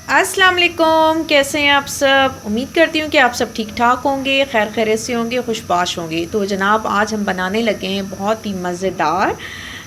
अस्सलाम वालेकुम, कैसे हैं आप सब। उम्मीद करती हूँ कि आप सब ठीक ठाक होंगे, खैर खैरियत से होंगे, खुशबाश होंगे। तो जनाब आज हम बनाने लगे हैं बहुत ही मज़ेदार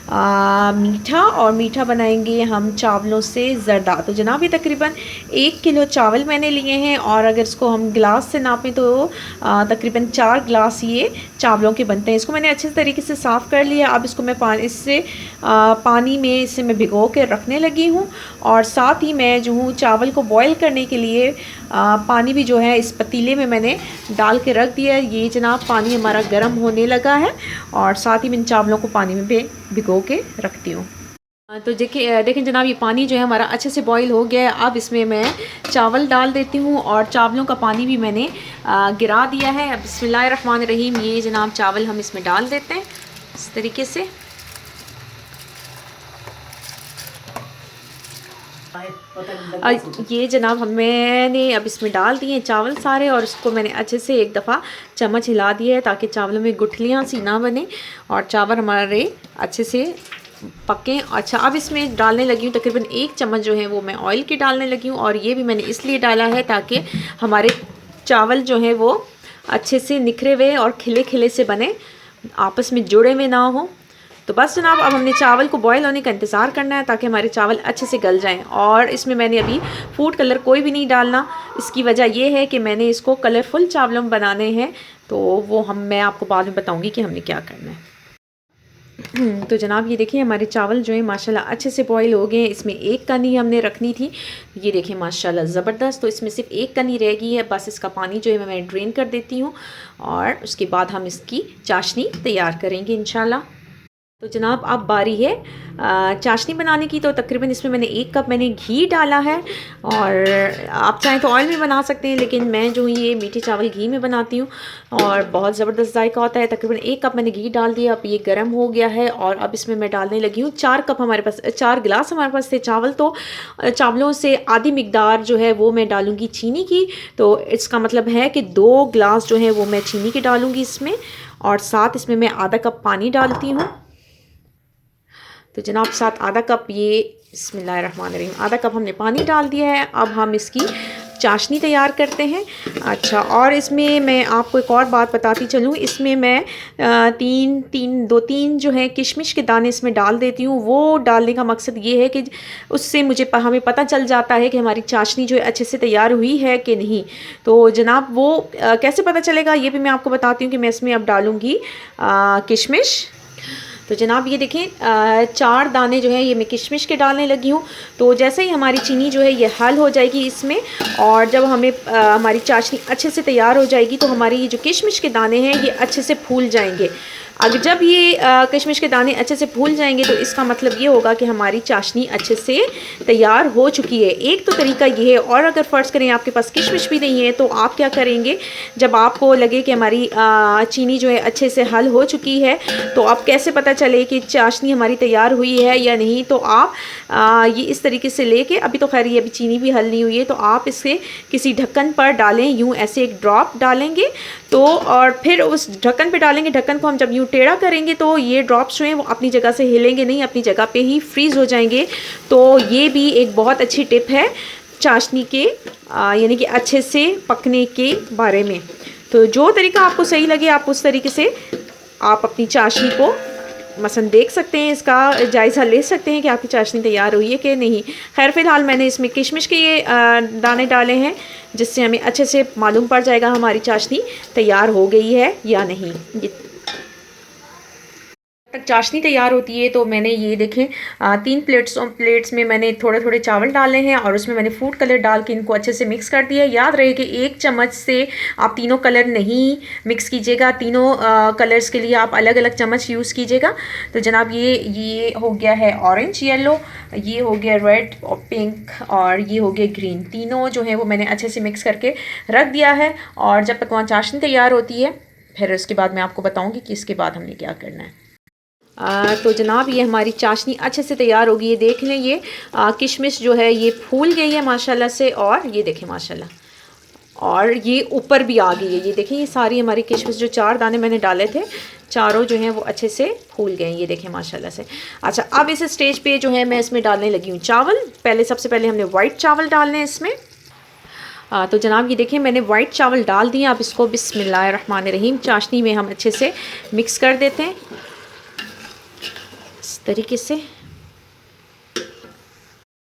मीठा, और मीठा बनाएंगे हम चावलों से ज़रदा। तो जनाब ये तकरीबन 1 किलो चावल मैंने लिए हैं, और अगर इसको हम गिलास से नापें तो तकरीबन 4 गिलास ये चावलों के बनते हैं। इसको मैंने अच्छे तरीके से साफ़ कर लिया। अब इसको मैं पानी में इसे मैं भिगो के रखने लगी हूँ, और साथ ही मैं जो हूँ चावल को बॉयल करने के लिए पानी भी जो है इस पतीले में मैंने डाल के रख दिया है। ये जनाब पानी हमारा गर्म होने लगा है, और साथ ही मैं इन चावलों को पानी में भिगो के रखती हूँ। तो देखें जनाब, ये पानी जो है हमारा अच्छे से बॉईल हो गया है। अब इसमें मैं चावल डाल देती हूँ, और चावलों का पानी भी मैंने गिरा दिया है। अब बिस्मिल्लाहिर्रहमानिर्रहीम, ये जनाब चावल हम इसमें डाल देते हैं इस तरीके से। ये जनाब मैंने अब इसमें डाल दिए चावल सारे, और इसको मैंने अच्छे से एक दफ़ा चम्मच हिला दिया है ताकि चावलों में गुठलियाँ सी ना बने और चावल हमारे अच्छे से पकें। अच्छा, अब इसमें डालने लगी हूँ तकरीबन 1 चम्मच जो है वो मैं ऑयल की डालने लगी हूँ, और ये भी मैंने इसलिए डाला है ताकि हमारे चावल जो है वो अच्छे से निखरे हुए और खिले खिले से बने, आपस में जुड़े हुए ना हो। तो बस जनाब अब हमने चावल को बॉयल होने का इंतज़ार करना है ताकि हमारे चावल अच्छे से गल जाएं। और इसमें मैंने अभी फूड कलर कोई भी नहीं डालना। इसकी वजह यह है कि मैंने इसको कलरफुल चावल बनाने हैं, तो वो मैं आपको बाद में बताऊंगी कि हमने क्या करना है। तो जनाब ये देखिए हमारे चावल जो है माशाल्लाह अच्छे से बॉईल हो गए हैं। इसमें 1 कनी हमने रखनी थी, ये देखिए माशाल्लाह ज़बरदस्त। तो इसमें सिर्फ 1 कनी रह गई है। बस इसका पानी जो है मैं ड्रेन कर देती हूँ, और उसके बाद हम इसकी चाशनी तैयार करेंगे इंशाल्लाह। तो जनाब अब बारी है चाशनी बनाने की। तो तकरीबन इसमें मैंने 1 कप मैंने घी डाला है, और आप चाहें तो ऑयल में बना सकते हैं, लेकिन मैं जो ये मीठे चावल घी में बनाती हूँ और बहुत ज़बरदस्त जायका होता है। तकरीबन 1 कप मैंने घी डाल दिया। अब ये गर्म हो गया है, और अब इसमें मैं डालने लगी हूँ 4 कप, हमारे पास 4 गिलास हमारे पास थे चावल, तो चावलों से आधी मिकदार जो है वो मैं डालूँगी चीनी की। तो इसका मतलब है कि 2 गिलास जो है वो मैं चीनी के डालूँगी इसमें, और साथ इसमें मैं आधा कप पानी डालती हूँ। तो जनाब साथ आधा कप ये बिस्मिल्लाहिर्रहमानिर्रहीम आधा कप हमने पानी डाल दिया है। अब हम इसकी चाशनी तैयार करते हैं। अच्छा, और इसमें मैं आपको एक और बात बताती चलूँ, इसमें मैं 2-3 जो है किशमिश के दाने इसमें डाल देती हूँ। वो डालने का मकसद ये है कि उससे हमें पता चल जाता है कि हमारी चाशनी जो है अच्छे से तैयार हुई है कि नहीं। तो जनाब वो कैसे पता चलेगा ये भी मैं आपको बताती हूँ कि मैं इसमें अब डालूँगी किशमिश। तो जनाब ये देखें 4 दाने जो है ये मैं किशमिश के डालने लगी हूँ। तो जैसे ही हमारी चीनी जो है ये हल हो जाएगी इसमें, और जब हमारी चाशनी अच्छे से तैयार हो जाएगी, तो हमारी ये जो किशमिश के दाने हैं ये अच्छे से फूल जाएंगे। अगर जब ये किशमिश के दाने अच्छे से फूल जाएंगे तो इसका मतलब ये होगा कि हमारी चाशनी अच्छे से तैयार हो चुकी है। एक तो तरीका ये है, और अगर फ़र्ज़ करें आपके पास किशमिश भी नहीं है तो आप क्या करेंगे, जब आपको लगे कि हमारी चीनी जो है अच्छे से हल हो चुकी है, तो आप कैसे पता चले कि चाशनी हमारी तैयार हुई है या नहीं। तो आप ये इस तरीके से लेके, अभी तो खैर ये अभी चीनी भी हल नहीं हुई है, तो आप इसे किसी ढक्कन पर डालें, यूँ ऐसे एक ड्रॉप डालेंगे तो, और फिर उस ढक्कन पे डालेंगे। ढक्कन को हम जब यूँ टेढ़ा करेंगे तो ये ड्रॉप्स जो हैं वो अपनी जगह से हिलेंगे नहीं, अपनी जगह पे ही फ्रीज़ हो जाएंगे। तो ये भी एक बहुत अच्छी टिप है चाशनी के यानी कि अच्छे से पकने के बारे में। तो जो तरीका आपको सही लगे आप उस तरीके से आप अपनी चाशनी को मसन देख सकते हैं, इसका जायज़ा ले सकते हैं कि आपकी चाशनी तैयार हुई है कि नहीं। खैर फ़िलहाल मैंने इसमें किशमिश के ये दाने डाले हैं, जिससे हमें अच्छे से मालूम पड़ जाएगा हमारी चाशनी तैयार हो गई है या नहीं। तक चाशनी तैयार होती है तो मैंने ये देखें 3 प्लेट्स में मैंने थोड़े थोड़े चावल डाले हैं, और उसमें मैंने फूड कलर डाल के इनको अच्छे से मिक्स कर दिया है। याद रहे कि 1 चम्मच से आप तीनों कलर नहीं मिक्स कीजिएगा, तीनों कलर्स के लिए आप अलग अलग चम्मच यूज़ कीजिएगा। तो जनाब ये हो गया है ऑरेंज येलो, ये हो गया रेड और पिंक, और ये हो गया ग्रीन। तीनों जो है वो मैंने अच्छे से मिक्स करके रख दिया है, और जब तक वहाँ चाशनी तैयार होती है फिर उसके बाद मैं आपको बताऊँगी कि इसके बाद हमने क्या करना है। तो जनाब ये हमारी चाशनी अच्छे से तैयार होगी। ये देख लें, ये किशमिश जो है ये फूल गई है माशाल्लाह से, और ये देखें माशाल्लाह और ये ऊपर भी आ गई है। ये देखें, ये सारी हमारी किशमिश जो 4 दाने मैंने डाले थे, चारों जो हैं वो अच्छे से फूल गए हैं, ये देखें माशाल्लाह से। अच्छा, अब इस स्टेज पे जो है मैं इसमें डालने लगी हूँ चावल। सबसे पहले हमने वाइट चावल डालने हैं इसमें। तो जनाब ये देखें, मैंने वाइट चावल डाल दिए। अब इसको बिस्मिल्लाहिर्रहमानिर्रहीम चाशनी में हम अच्छे से मिक्स कर देते हैं इस तरीके से।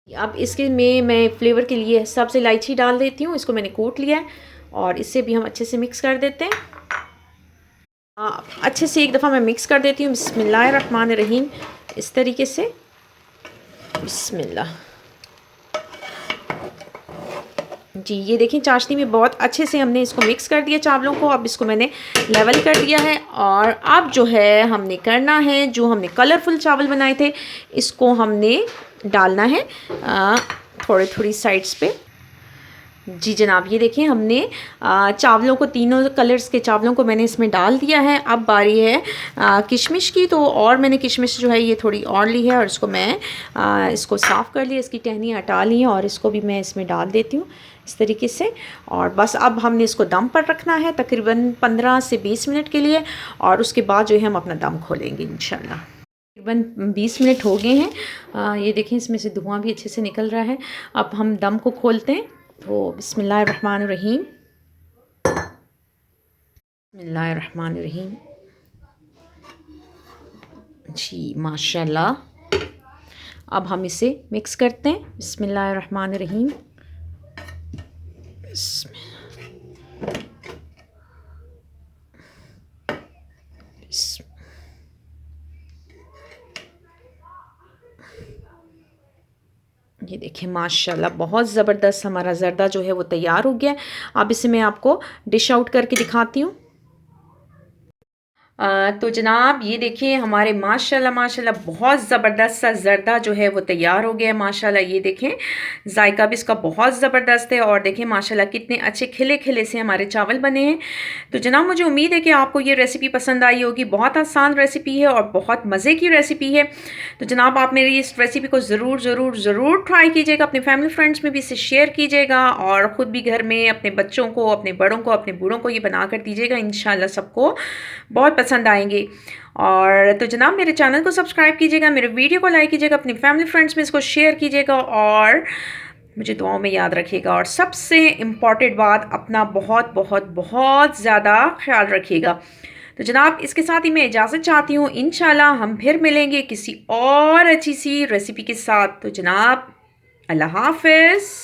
अब इसके में मैं फ्लेवर के लिए सबसे इलायची डाल देती हूँ। इसको मैंने कूट लिया है और इससे भी हम अच्छे से मिक्स कर देते हैं। अच्छे से एक दफ़ा मैं मिक्स कर देती हूँ बिस्मिल्लाहिर्रहमानिर्रहीम इस तरीके से। बिस्मिल्लाह जी, ये देखिए चाशनी में बहुत अच्छे से हमने इसको मिक्स कर दिया चावलों को। अब इसको मैंने लेवल कर दिया है और अब जो है हमने करना है, जो हमने कलरफुल चावल बनाए थे इसको हमने डालना है थोड़ी थोड़ी साइड्स पे। जी जनाब, ये देखिए हमने चावलों को, तीनों कलर्स के चावलों को मैंने इसमें डाल दिया है। अब बारी है किशमिश की। तो और मैंने किशमिश जो है ये थोड़ी और ली है और इसको मैं इसको साफ़ कर लिया, इसकी टहनियाँ हटा ली हैं और इसको भी मैं इसमें डाल देती हूँ इस तरीके से। और बस अब हमने इसको दम पर रखना है तकरीबन 15 से 20 मिनट के लिए और उसके बाद जो है हम अपना दम खोलेंगे इंशाल्लाह। तकरीबन 20 मिनट हो गए हैं। ये देखें इसमें से धुआं भी अच्छे से निकल रहा है। अब हम दम को खोलते हैं। तो बिस्मिल्लाहिर्रहमानिर्रहीम, बिस्मिल्लाहिर्रहमानिर्रहीम। जी माशाल्लाह। अब हम इसे मिक्स करते हैं बिस्मिल्लाहिर्रहमानिर्रहीम। ये देखिए माशाल्लाह बहुत ज़बरदस्त हमारा ज़र्दा जो है वो तैयार हो गया। अब इसे मैं आपको डिश आउट करके दिखाती हूँ। तो जनाब ये देखिए हमारे माशाल्लाह माशाल्लाह बहुत ज़बरदस्त सा ज़र्दा जो है वो तैयार हो गया है माशाल्लाह। ये देखें जायका भी इसका बहुत ज़बरदस्त है और देखें माशाल्लाह कितने अच्छे खिले खिले से हमारे चावल बने हैं। तो जनाब मुझे उम्मीद है कि आपको ये रेसिपी पसंद आई होगी। बहुत आसान रेसिपी है और बहुत मज़े की रेसिपी है। तो जनाब आप मेरी इस रेसिपी को ज़रूर ज़रूर ज़रूर ट्राई कीजिएगा, अपने फैमिली फ्रेंड्स में भी इसे शेयर कीजिएगा और ख़ुद भी घर में अपने बच्चों को, अपने बड़ों को, अपने बूढ़ों को ये बना कर दीजिएगा। इंशाल्लाह सबको बहुत पसंद आएंगे। और तो जनाब मेरे चैनल को सब्सक्राइब कीजिएगा, मेरे वीडियो को लाइक कीजिएगा, अपनी फैमिली फ्रेंड्स में इसको शेयर कीजिएगा और मुझे दुआओं में याद रखिएगा। और सबसे इम्पॉर्टेंट बात, अपना बहुत बहुत बहुत ज़्यादा ख्याल रखिएगा। तो जनाब इसके साथ ही मैं इजाज़त चाहती हूँ। इंशाल्लाह हम फिर मिलेंगे किसी और अच्छी सी रेसिपी के साथ। तो जनाब अल्लाह हाफ़िज़।